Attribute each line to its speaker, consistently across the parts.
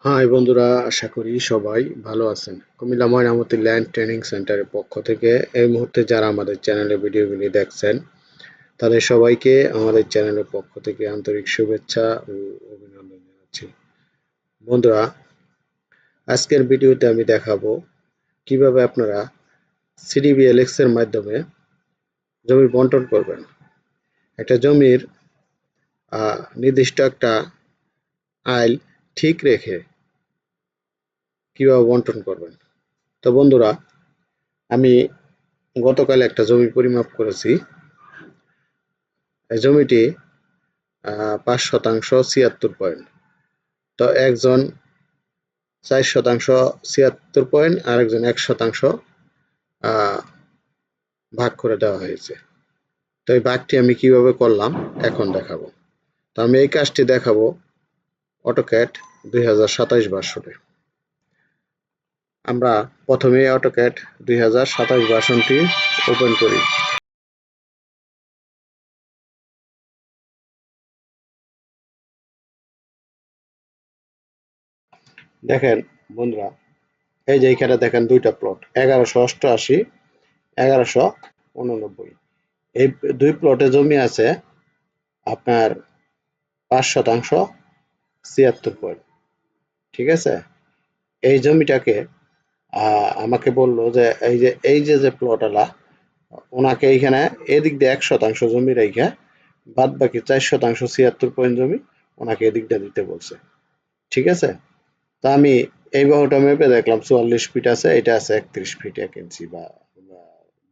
Speaker 1: High বন্ধুরা, আশা করি সবাই ভালো আছেন। কুমিল্লা ময়নামতি ল্যান্ড ট্রেনিং সেন্টারের পক্ষ থেকে এই মুহূর্তে যারা আমাদের চ্যানেলে ভিডিওগুলি দেখছেন তাদের সবাইকে আমাদের চ্যানেলের পক্ষ থেকে আন্তরিক শুভেচ্ছা ও অভিনন্দন জানাচ্ছি। বন্ধুরা, আজকের ভিডিওতে আমি দেখাবো কিভাবে আপনারা সিডিবিএলএক্স এর মাধ্যমে জমি বন্টন করবেন। একটা জমির নির্দিষ্ট একটা আইল ঠিক রেখে কিভাবে বন্টন করবেন। তো বন্ধুরা, আমি গতকাল একটা জমি পরিমাপ করেছি। এই জমিটি ৫ শতাংশ ৭৬ পয়েন্ট। তো একজন ৪ শতাংশ ৭৬ পয়েন্ট, আরেকজন ১ শতাংশ ভাগ করে দেওয়া হয়েছে। তো এই ভাগটি আমি কিভাবে করলাম এখন দেখাবো। তো আমি এই কাজটি দেখাবো অটোক্যাড ২০২৭ ভার্সনে। আমরা প্রথমে অটোক্যাড ২০২৭ ভার্সনটি ওপেন করি। দেখেন বন্ধুরা, এই যে এখানে দেখেন দুইটা প্লট, ১১৮৮, ১১৮৯। এই দুই প্লটে জমি আছে আপনার ৫ শতাংশ ৭৬ পয়েন্ট। ঠিক আছে? এই জমিটাকে আমাকে বললো যে এই যে প্লটওয়ালা, ওনাকে এইখানে এদিক দিয়ে ১ শতাংশ জমি রেখে বাদ বাকি ৪ শতাংশ ৭৬ পয়েন্ট জমি ওনাকে এদিকটা দিতে বলছে। ঠিক আছে? তা আমি এই বাহুটা মেপে দেখলাম ৪৪ ফিট আছে, এটা আছে ৩১ ফিট ১ ইঞ্চি বা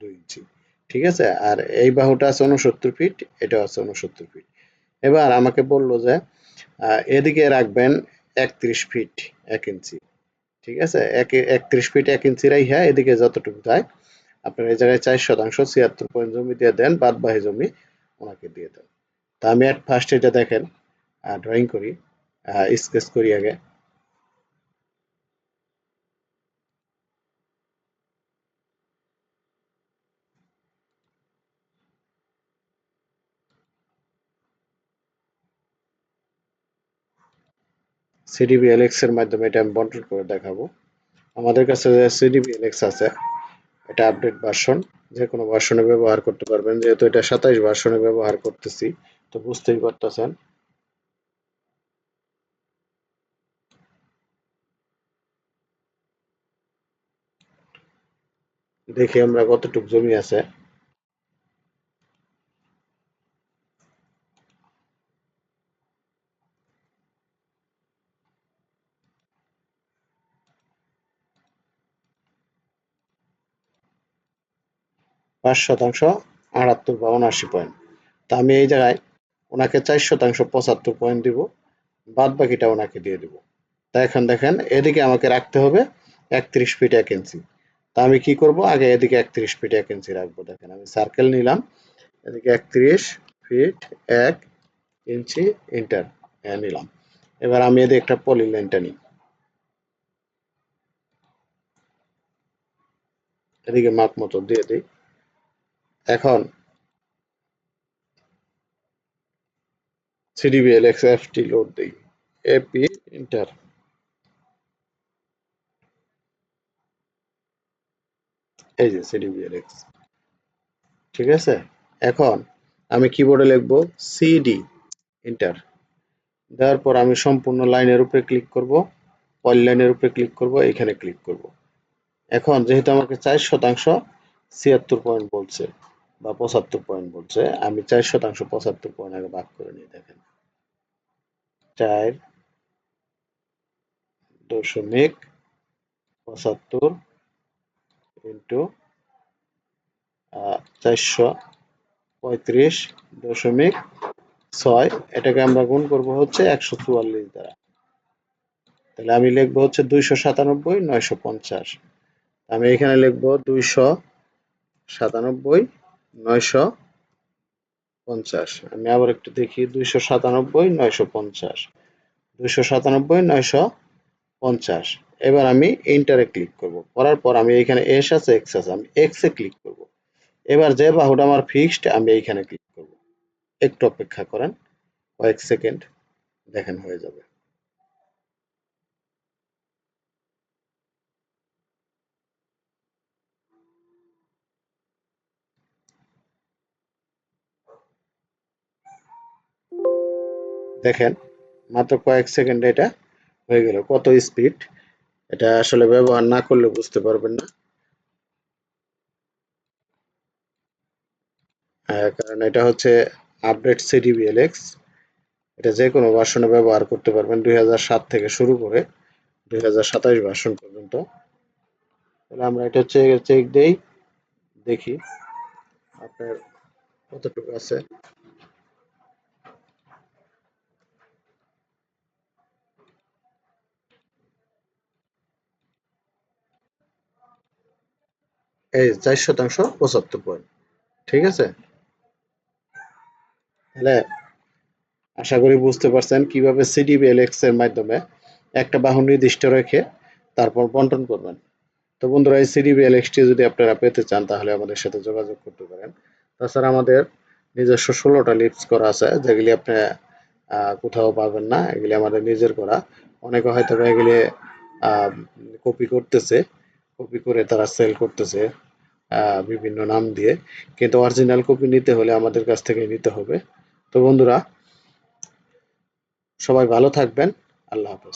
Speaker 1: ২ ইঞ্চি। ঠিক আছে? আর এই বাহুটা আছে ৬৯ ফিট, এটা আছে ৬৯ ফিট। এবার আমাকে বলল যে এদিকে রাখবেন ৩১ ফিট ১ ইঞ্চি। ঠিক আছে? ৩১ ফিট ১ ইঞ্চি রাইখা এদিকে যতটুকু যায় আপনার এই জায়গায় ৪ শতাংশ ৭৬ পয়েন্ট জমি দিয়ে দেন, বাদ বাকি জমি ওনাকে দিয়ে দেন। তা আমি এট ফার্স্ট এটা দেখেন ড্রয়িং করি, স্কেচ করি আগে। সিডিবিএলএক্স এর মাধ্যমে এটা আমি বন্টন করে দেখাবো। আমাদের কাছে যে সিডিবিএলএক্স আছে এটা আপডেট ভার্সন, যে কোনো ভার্সনে ব্যবহার করতে পারবেন। যেহেতু এটা ২৭ ভার্সনে ব্যবহার করতেছি, তো বুঝতেই পারতেছেন। দেখি আমরা কতটুক জমি আছে। ৫ শতাংশ ৭৮ বা ৭৯ পয়েন্ট। তা আমি এই জায়গায় ওনাকে ৪ শতাংশ ৭৫ পয়েন্ট দিব, বাদ বাকিটা ওনাকে দিয়ে দিব। তা এখন দেখেন এদিকে আমাকে রাখতে হবে ৩১ ফিট ১ ইঞ্চি। তা আমি কি করব, আগে এদিকে ৩১ ফিট ১ ইঞ্চি রাখবো। দেখেন আমি সার্কেল নিলাম, এদিকে ৩১ ফিট ১ ইঞ্চি ইন্টার নিলাম। এবার আমি এদিকে একটা পলি লাইনটা নিই, এদিকে মাপ মতো দিয়ে দিই। এখন সিডিবিএলএক্স লোড দিই, এপি ইন্টার। এই যে সিডিবিএলএক্স। ঠিক আছে? এখন আমি কিবোর্ডে লিখব সিডি ইন্টার। দেওয়ার পর আমি সম্পূর্ণ লাইনের উপরে ক্লিক করব, পলি লাইনের উপরে ক্লিক করব, এখানে ক্লিক করব। এখন যেহেতু আমাকে ৪ শতাংশ ৭৬ পয়েন্ট বলছে বা ৭৫ পয়েন্ট বলছে, আমি ৪ শতাংশ ৭৫ পয়েন্ট আগে ভাগ করে নিই। দেখেন ৪.৭৫ ইন্টু ৪৩৫.৬, এটাকে আমরা গুণ করব হচ্ছে ১৪৪ দ্বারা। তাহলে আমি লিখবো হচ্ছে ২৯৭ ৯৫০। আমি এখানে লিখবো ২৯৭ ৯৫০। আমি আবার একটু দেখি, ২৯৭ ৯৫০, ২৯৭ ৯৫০। এবার আমি এন্টারে ক্লিক করব। করার পর আমি এখানে এস আছে এক্স আছে, আমি এক্স এ ক্লিক করব। এবার যে বাহুটা আমার ফিক্সড আমি এইখানে ক্লিক করব। একটু অপেক্ষা করেন, কয়েক সেকেন্ড, দেখেন হয়ে যাবে। দেখেন মাত্র কয়েক সেকেন্ডে এটা হয়ে গেল। কত স্পিড! এটা আসলে ব্যবহার না করলে বুঝতে পারবেন না। কারণ এটা হচ্ছে আপডেট সিডিবিএলএক্স। এটা যে কোনো ভার্সনে ব্যবহার করতে পারবেন, 2007 থেকে শুরু করে 2027 ভার্সন পর্যন্ত। তাহলে আমরা এটা চেক দেই, দেখি আপনার কতটুকু আছে। এই 4%, 75 পয়েন্ট। ঠিক আছে? তাহলে আশা করি বুঝতে পারছেন কিভাবে সিডিবিএলএক্স এর মাধ্যমে একটা বাহু নির্দিষ্ট রেখে তারপর বন্টন করবেন। তো বন্ধুরা, এই সিডিবিএলএক্সটি যদি আপনারা পেতে চান তাহলে আমাদের সাথে যোগাযোগ করতে পারেন। তাছাড়া আমাদের নিজস্ব 16টা লিপস করা আছে, যেগুলি আপনি কোথাও পাবেন না। এগুলি আমাদের নিজের করা। অনেকে হয়তো এগুলি কপি করতেছে, কপি করে তারা সেল করতেছে বিভিন্ন নাম দিয়ে। কিন্তু অরিজিনাল কপি নিতে হলে আমাদের কাছ থেকে নিতে হবে। তো বন্ধুরা, সবাই ভালো থাকবেন। আল্লাহ হাফেজ।